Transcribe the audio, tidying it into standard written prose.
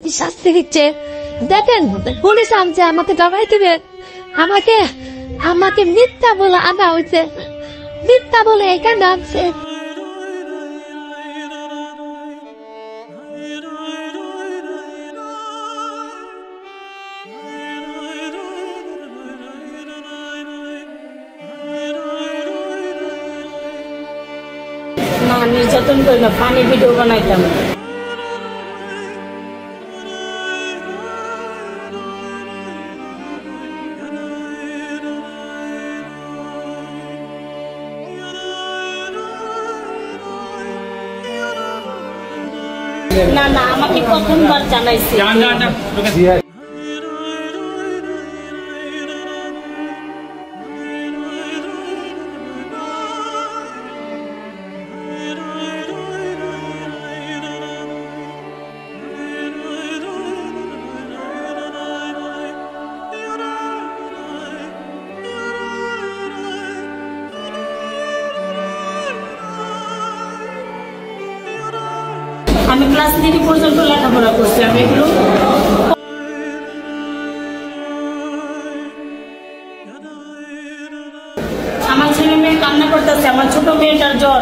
শাস্তি দিচ্ছে দেখেন, পুলিশ আনছে আমাকে জবাই দিবে, আমাকে আমাকে মিথ্যা বলে আনা হয়েছে, মিথ্যা বলে এখানে আনছে। না নির্যাতন করি না, ফানি ভিডিও বানাইতাম। না না আমাকে প্রথমবার জানাইছে। আমি ক্লাস 3 পর্যন্ত লেখাপড়া করছি। আমি এগুলো আমার ছেলে মেয়ে কান্না করতেছে, আমার ছোট মেয়েটার জ্বর।